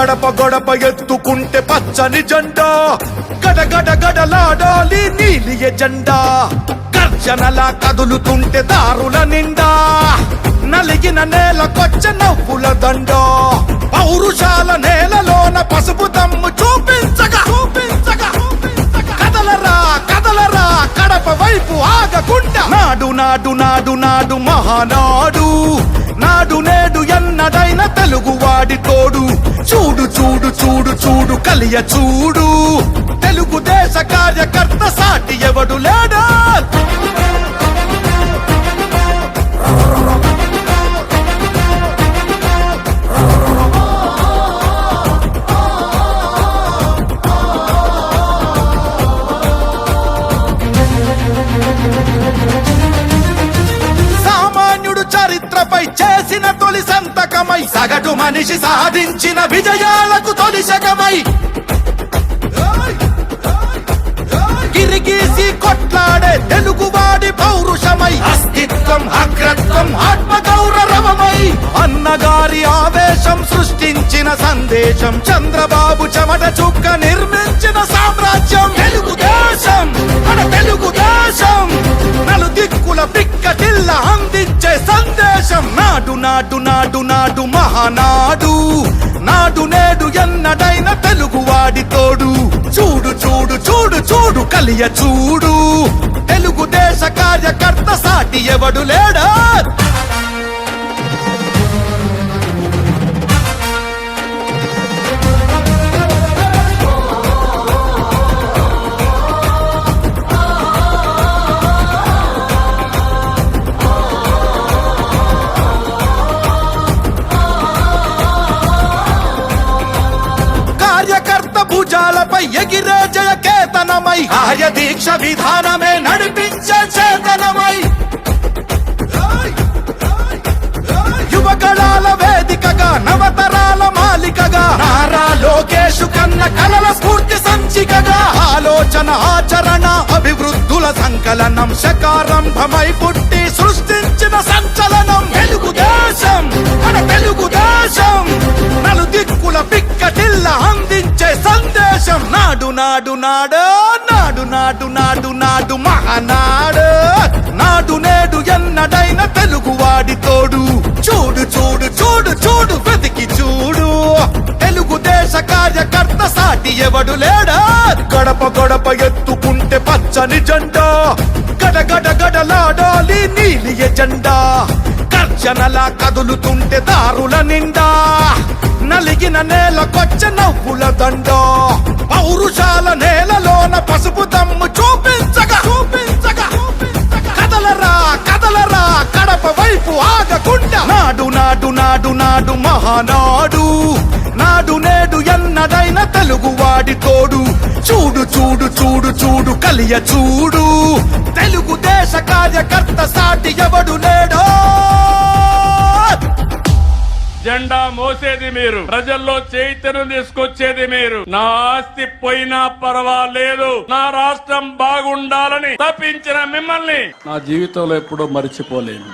గడప గడప ఎత్తుకుంటే పచ్చని జెండా గడగడ గడలాడాలి నీలి ఎజెండా గర్జనలా కదులుతుంటే దారుల నిండా నలిగిన నేలకొచ్చ నవ్వుల దండ పౌరుషాల నేలలోన పసుపు దమ్ము చూపించగా కదలరా కదలరా కడప వైపు ఆగకుండా నాడు నాడు నాడు నాడు మహానాడు నాడు నేడు ఎన్నడైన తెలుగువాడి తోడు చూడు చూడు చూడు చూడు కలియ చూడు తెలుగుదేశ కార్యకర్త సాటి ఎవడు లేడా చరిత్రపై చేసిన తొలి సంతకమై సగటు మనిషి సాధించిన విజయాలకు తొలి శకమై గిరిగీసి కొట్లాడే తెలుగువాడి పౌరుషమై అస్తిత్వం అగ్రత్వం ఆత్మగౌరవమై అన్నగారి ఆవేశం సృష్టించిన సందేశం చంద్రబాబు చెమట చుక్క నిర్మించిన సామ్రాజ్యం తెలుగుదేశం మన తెలుగుదేశం నలు దిక్కుల పిక్కటిల్ల అందించే సందేశం నాడు నాడు నాడు నాడు మహానాడు నాడు నేడు ఎన్నడైన తెలుగువాడి తోడు చూడు చూడు చూడు చూడు కలియ చూడు తెలుగుదేశ కార్యకర్త సాటి ఎవడు లేడా భుజాలపై ఎగిరే జయ కేతనమై ఆయ దీక్ష విధానమే నడిపించే చేతనమై యువగళాల వేదికగా నవతరాల మాలికగా నారా లోకేష్ కన్న కలల స్ఫూర్తి సంచికగా ఆలోచన ఆచరణ అభివృద్ధుల సంకలనం శకారంభమై పుట్టి సృష్టించిన సంచలనం తెలుగుదేశం మన తెలుగుదేశం నలు దిక్కుల పిక్కటిల్ల అందించే సందేశం నాడు నాడు నాడు నాడు నాడు నాడు నాడు మహానాడు నాడు నేడు ఎన్నడైన తెలుగువాడి తోడు చూడు చూడు చూడు చూడు వెతికి చూడు తెలుగుదేశ కార్యకర్త సాటి ఎవడు లేడా గడప గడప ఎత్తుకుంటే పచ్చని జెండా గడగడ గడలాడాలి నీలి ఎజెండా గర్జనలా కదులుతుంటే దారుల నిండా నలిగిన నేలకొచ్చ నవ్వుల దండ పౌరుషాల నేలలోన పసుపు దమ్ము చూపించగా కదలరా కదలరా కడప వైపు ఆగకుండా నాడు నాడు నాడు నాడు మహానాడు నాడు నేడు ఎన్నడైన తెలుగువాడి తోడు చూడు చూడు చూడు చూడు కలియ చూడు తెలుగుదేశ కార్యకర్త సాటి ఎవడు లేడో జెండా మోసేది మీరు, ప్రజల్లో చైతన్యం తీసుకొచ్చేది మీరు. నా ఆస్తి పోయినా పర్వాలేదు, నా రాష్ట్రం బాగుండాలని తప్పించిన మిమ్మల్ని నా జీవితంలో ఎప్పుడూ మర్చిపోలేను.